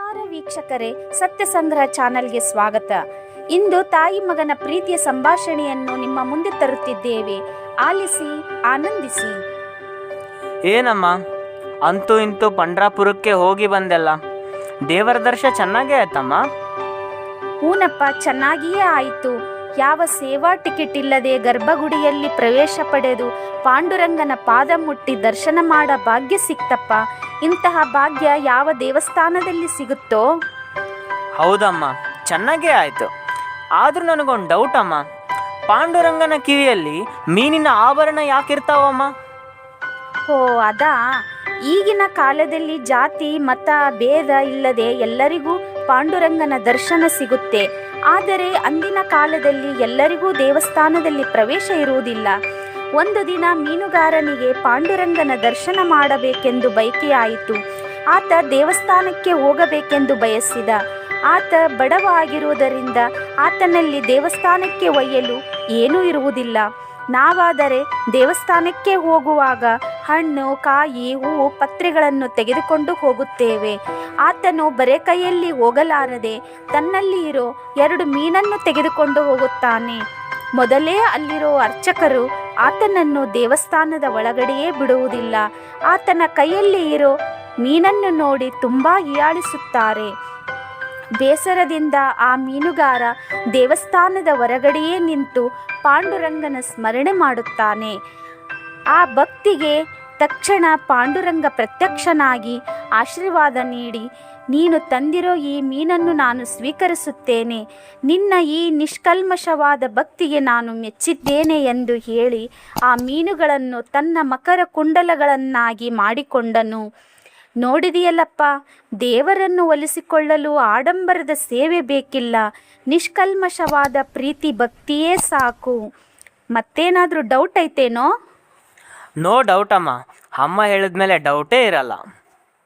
ನಮಸ್ಕಾರ ವೀಕ್ಷಕರೇ, ಸತ್ಯ ಸಂಗ್ರಹ ಚಾನೆಲ್ಗೆ ಸ್ವಾಗತ. ಇಂದು ತಾಯಿ ಮಗನ ಪ್ರೀತಿಯ ಸಂಭಾಷಣೆಯನ್ನು ನಿಮ್ಮ ಮುಂದೆ ತರುತ್ತಿದ್ದೇವೆ. ಆಲಿಸಿ, ಆನಂದಿಸಿ. ಏನಮ್ಮ, ಅಂತೂ ಇಂತೂ ಪಂಡ್ರಾಪುರಕ್ಕೆ ಹೋಗಿ ಬಂದೆಲ್ಲ. ದೇವರ ದರ್ಶನ ಚೆನ್ನಾಗೇ ಆಯ್ತಮ್ಮ? ಹೂನಪ್ಪ, ಚೆನ್ನಾಗಿಯೇ ಆಯಿತು. ಯಾವ ಸೇವಾ ಟಿಕೆಟ್ ಇಲ್ಲದೆ ಗರ್ಭಗುಡಿಯಲ್ಲಿ ಪ್ರವೇಶ ಪಡೆದು ಪಾಂಡುರಂಗನ ಪಾದ ಮುಟ್ಟಿ ದರ್ಶನ ಮಾಡ ಭಾಗ್ಯ ಸಿಕ್ತಪ್ಪ. ಇಂತಹ ಭಾಗ್ಯ ಯಾವ ದೇವಸ್ಥಾನದಲ್ಲಿ ಸಿಗುತ್ತೋ? ಹೌದಮ್ಮ, ಚೆನ್ನಾಗೇ ಆಯಿತು. ಆದರೂ ನನಗೊಂದು ಡೌಟ್ ಅಮ್ಮ. ಪಾಂಡುರಂಗನ ಕಿವಿಯಲ್ಲಿ ಮೀನಿನ ಆಭರಣ ಯಾಕಿರ್ತಾವಮ್ಮ? ಓ ಅದಾ, ಈಗಿನ ಕಾಲದಲ್ಲಿ ಜಾತಿ ಮತ ಭೇದ ಇಲ್ಲದೆ ಎಲ್ಲರಿಗೂ ಪಾಂಡುರಂಗನ ದರ್ಶನ ಸಿಗುತ್ತೆ. ಆದರೆ ಅಂದಿನ ಕಾಲದಲ್ಲಿ ಎಲ್ಲರಿಗೂ ದೇವಸ್ಥಾನದಲ್ಲಿ ಪ್ರವೇಶ ಇರುವುದಿಲ್ಲ. ಒಂದು ದಿನ ಮೀನುಗಾರನಿಗೆ ಪಾಂಡುರಂಗನ ದರ್ಶನ ಮಾಡಬೇಕೆಂದು ಬಯಕೆಯಾಯಿತು. ಆತ ದೇವಸ್ಥಾನಕ್ಕೆ ಹೋಗಬೇಕೆಂದು ಬಯಸಿದ. ಆತ ಬಡವ ಆಗಿರುವುದರಿಂದ ಆತನಲ್ಲಿ ದೇವಸ್ಥಾನಕ್ಕೆ ಒಯ್ಯಲು ಏನೂ ಇರುವುದಿಲ್ಲ. ನಾವಾದರೆ ದೇವಸ್ಥಾನಕ್ಕೆ ಹೋಗುವಾಗ ಹಣ್ಣು, ಕಾಯಿ, ಹೂವು, ಪತ್ರೆಗಳನ್ನು ತೆಗೆದುಕೊಂಡು ಹೋಗುತ್ತೇವೆ. ಆತನು ಬರೆ ಕೈಯಲ್ಲಿ ಹೋಗಲಾರದೆ ತನ್ನಲ್ಲಿ ಇರೋ 2 ಮೀನನ್ನು ತೆಗೆದುಕೊಂಡು ಹೋಗುತ್ತಾನೆ. ಮೊದಲೇ ಅಲ್ಲಿರೋ ಅರ್ಚಕರು ಆತನನ್ನು ದೇವಸ್ಥಾನದ ಒಳಗಡೆಯೇ ಬಿಡುವುದಿಲ್ಲ. ಆತನ ಕೈಯಲ್ಲಿ ಇರೋ ಮೀನನ್ನು ನೋಡಿ ತುಂಬ ಹೀಯಾಳಿಸುತ್ತಾರೆ. ಬೇಸರದಿಂದ ಆ ಮೀನುಗಾರ ದೇವಸ್ಥಾನದ ಹೊರಗಡೆಯೇ ನಿಂತು ಪಾಂಡುರಂಗನ ಸ್ಮರಣೆ ಮಾಡುತ್ತಾನೆ. ಆ ಭಕ್ತಿಗೆ ತಕ್ಷಣ ಪಾಂಡುರಂಗ ಪ್ರತ್ಯಕ್ಷನಾಗಿ ಆಶೀರ್ವಾದ ನೀಡಿ, ನೀನು ತಂದಿರೋ ಈ ಮೀನನ್ನು ನಾನು ಸ್ವೀಕರಿಸುತ್ತೇನೆ. ನಿನ್ನ ಈ ನಿಷ್ಕಲ್ಮಶವಾದ ಭಕ್ತಿಗೆ ನಾನು ಮೆಚ್ಚಿದ್ದೇನೆ ಎಂದು ಹೇಳಿ ಆ ಮೀನುಗಳನ್ನು ತನ್ನ ಮಕರ ಕುಂಡಲಗಳನ್ನಾಗಿ ಮಾಡಿಕೊಂಡನು. ನೋಡಿದೆಯಲ್ಲಪ್ಪ, ದೇವರನ್ನು ಒಲಿಸಿಕೊಳ್ಳಲು ಆಡಂಬರದ ಸೇವೆ ಬೇಕಿಲ್ಲ. ನಿಷ್ಕಲ್ಮಶವಾದ ಪ್ರೀತಿ ಭಕ್ತಿಯೇ ಸಾಕು. ಮತ್ತೇನಾದರೂ ಡೌಟ್ ಐತೇನೋ? ನೋ ಡೌಟ್ ಅಮ್ಮ. ಅಮ್ಮ ಹೇಳಿದ್ಮೇಲೆ ಡೌಟೇ ಇರಲ್ಲ.